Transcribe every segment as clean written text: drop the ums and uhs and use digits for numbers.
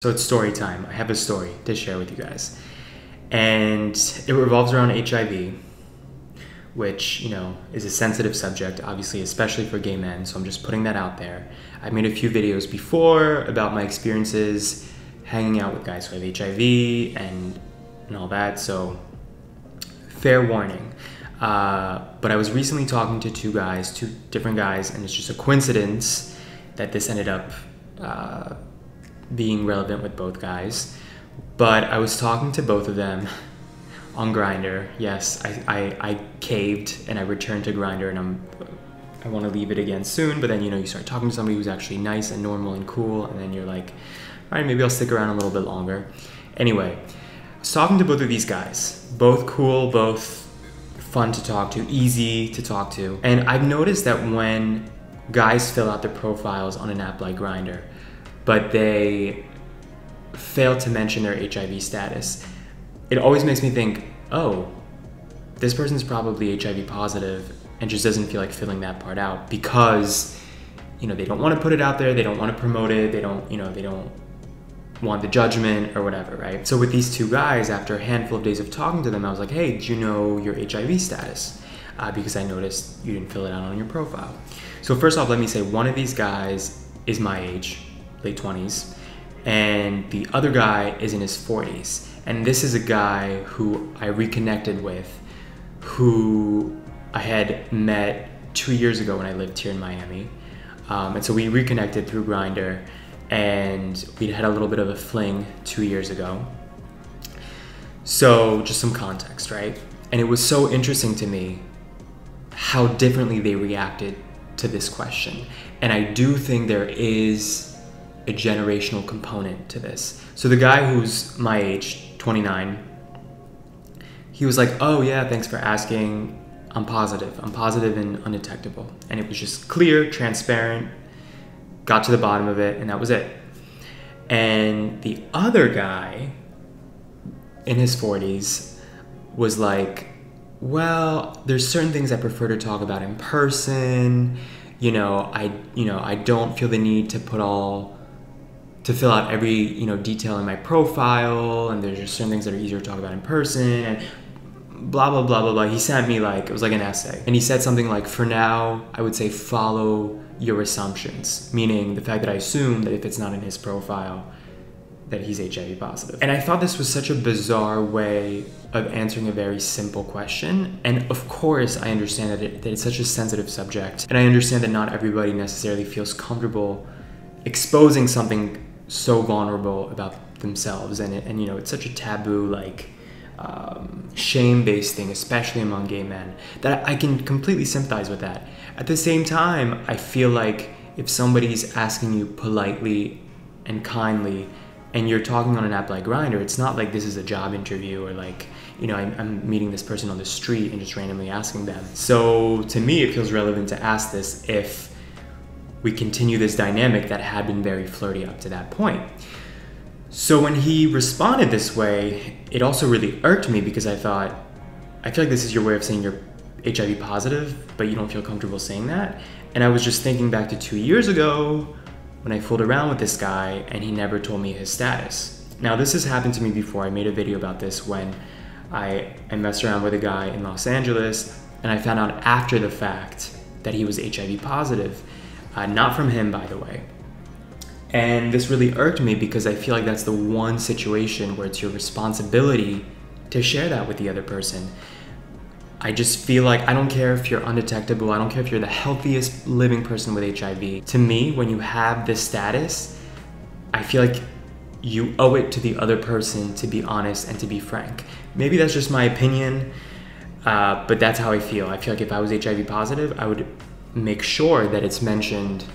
So it's story time. I have a story to share with you guys. And it revolves around HIV, which, is a sensitive subject, obviously, especially for gay men. So I'm just putting that out there. I made a few videos before about my experiences hanging out with guys who have HIV and all that. So fair warning. But I was recently talking to two different guys, and it's just a coincidence that this ended up being relevant with both guys. But I was talking to both of them on Grindr. Yes, I caved and I returned to Grindr, and I want to leave it again soon. But then you start talking to somebody who's actually nice and normal and cool, and then you're like, all right, maybe I'll stick around a little bit longer. Anyway, I was talking to both of these guys, both cool, both fun to talk to, easy to talk to. And I've noticed that when guys fill out their profiles on an app like Grindr, but they fail to mention their HIV status, it always makes me think, oh, this person's probably HIV positive and just doesn't feel like filling that part out because, they don't want to put it out there, they don't want to promote it, they don't want the judgment or whatever, right? So with these two guys, after a handful of days of talking to them, I was like, hey, do you know your HIV status? Because I noticed you didn't fill it out on your profile. So first off, let me say one of these guys is my age, late 20s, and the other guy is in his 40s. And this is a guy who I reconnected with, who I had met 2 years ago when I lived here in Miami. And so we reconnected through Grindr, and we had a little bit of a fling 2 years ago. So just some context, right? And it was so interesting to me how differently they reacted to this question. And I do think there is a generational component to this. So the guy who's my age, 29, he was like, oh yeah, thanks for asking. I'm positive and undetectable. And it was just clear, transparent, got to the bottom of it, and that was it. And the other guy in his 40s was like, well, there's certain things I prefer to talk about in person. I don't feel the need to fill out every, detail in my profile, and there's just certain things that are easier to talk about in person, and blah, blah, blah, blah, blah. He sent me it was like an essay. And he said something like, for now, I would say follow your assumptions, meaning the fact that I assume that if it's not in his profile, that he's HIV positive. And I thought this was such a bizarre way of answering a very simple question. And of course, I understand that it's such a sensitive subject. And I understand that not everybody necessarily feels comfortable exposing something so vulnerable about themselves. And it's such a taboo, shame-based thing, especially among gay men, that I can completely sympathize with that. At the same time, I feel like if somebody's asking you politely and kindly, and you're talking on an app like Grindr, it's not like this is a job interview or I'm meeting this person on the street and just randomly asking them. So to me, it feels relevant to ask this if we continue this dynamic that had been very flirty up to that point. So when he responded this way, it also really irked me because I feel like this is your way of saying you're HIV positive, but you don't feel comfortable saying that. And I was just thinking back to 2 years ago when I fooled around with this guy and he never told me his status. Now this has happened to me before. I made a video about this when I messed around with a guy in Los Angeles, and I found out after the fact that he was HIV positive. Not from him, by the way. And this really irked me because I feel like that's the one situation where it's your responsibility to share that with the other person. I just feel like I don't care if you're undetectable, I don't care if you're the healthiest living person with HIV. To me, when you have this status, I feel like you owe it to the other person to be honest and to be frank. Maybe that's just my opinion, but that's how I feel. I feel like if I was HIV positive, I would make sure that it's mentioned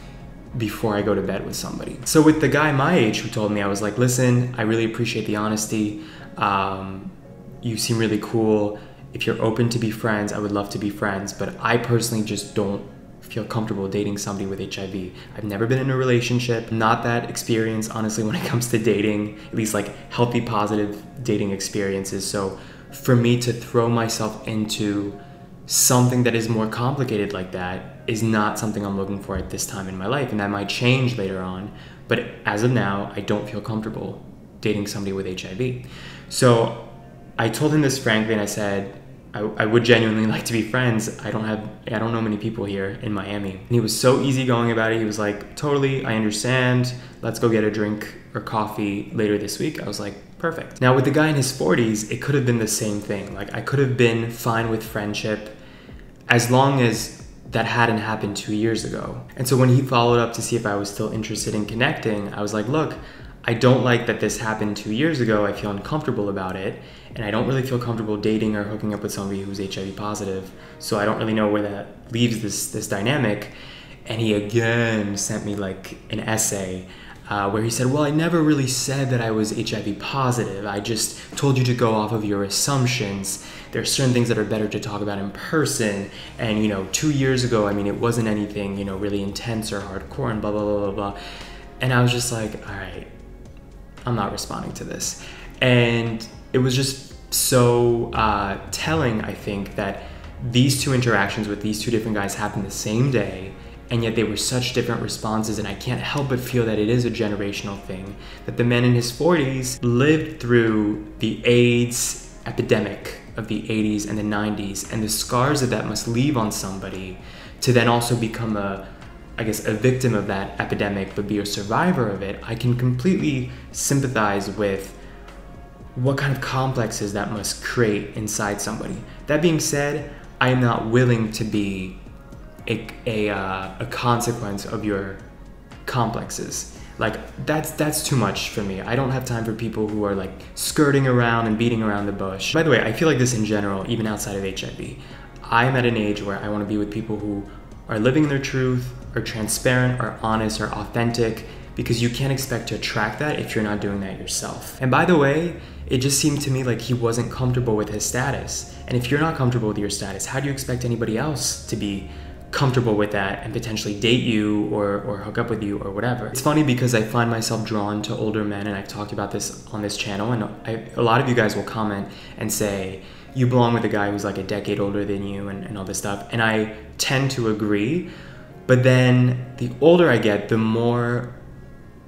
before I go to bed with somebody. So with the guy my age who told me, I was like, listen, I really appreciate the honesty. You seem really cool. If you're open to be friends, I would love to be friends, but I personally just don't feel comfortable dating somebody with HIV. I've never been in a relationship, not that experienced, honestly, when it comes to dating, at least healthy, positive dating experiences. So for me to throw myself into something that is more complicated like that is not something I'm looking for at this time in my life, and that might change later on. But as of now, I don't feel comfortable dating somebody with HIV. So I told him this frankly, and I said, I would genuinely like to be friends. I don't know many people here in Miami. And he was so easygoing about it. He was like, totally, I understand. Let's go get a drink or coffee later this week. I was like, perfect. Now with the guy in his 40s, it could have been the same thing. Like I could have been fine with friendship as long as that hadn't happened 2 years ago. And so when he followed up to see if I was still interested in connecting, I was like, look, I don't like that this happened 2 years ago. I feel uncomfortable about it. And I don't really feel comfortable dating or hooking up with somebody who's HIV positive. So I don't really know where that leaves this dynamic. And he again sent me like an essay where he said, well, I never really said that I was HIV positive. I just told you to go off of your assumptions. There are certain things that are better to talk about in person. And, 2 years ago, I mean, it wasn't anything, really intense or hardcore and blah, blah, blah, blah, blah. And I was just like, all right, I'm not responding to this. And it was just so telling, I think, that these two interactions with these two different guys happened the same day, and yet they were such different responses. And I can't help but feel that it is a generational thing, that the man in his 40s lived through the AIDS epidemic of the 80s and the 90s, and the scars that must leave on somebody to then also become a victim of that epidemic, but be a survivor of it. I can completely sympathize with what kind of complexes that must create inside somebody. That being said, I am not willing to be a consequence of your complexes. Like that's too much for me. I don't have time for people who are like skirting around and beating around the bush. By the way, I feel like this in general, even outside of HIV. I'm at an age where I want to be with people who are living their truth, are transparent, are honest, are authentic, because you can't expect to attract that if you're not doing that yourself. And by the way, it just seemed to me like he wasn't comfortable with his status. And if you're not comfortable with your status, how do you expect anybody else to be comfortable with that and potentially date you or hook up with you or whatever? It's funny because I find myself drawn to older men, and I've talked about this on this channel, and a lot of you guys will comment and say, you belong with a guy who's like a decade older than you and all this stuff. And I tend to agree, but then the older I get, the more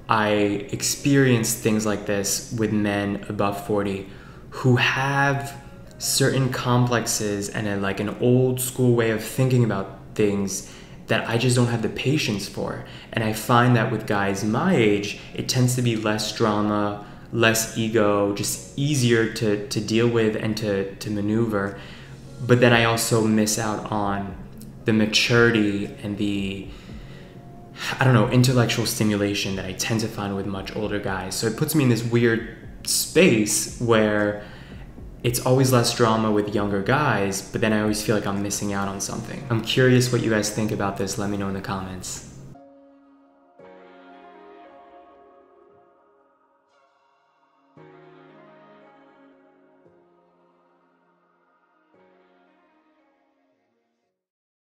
I experience things like this with men above 40 who have certain complexes and an old school way of thinking about things that I just don't have the patience for. And I find that with guys my age, it tends to be less drama, less ego, just easier to deal with and to maneuver. But then I also miss out on the maturity and the, intellectual stimulation that I tend to find with much older guys. So it puts me in this weird space where it's always less drama with younger guys, but then I always feel like I'm missing out on something. I'm curious what you guys think about this. Let me know in the comments.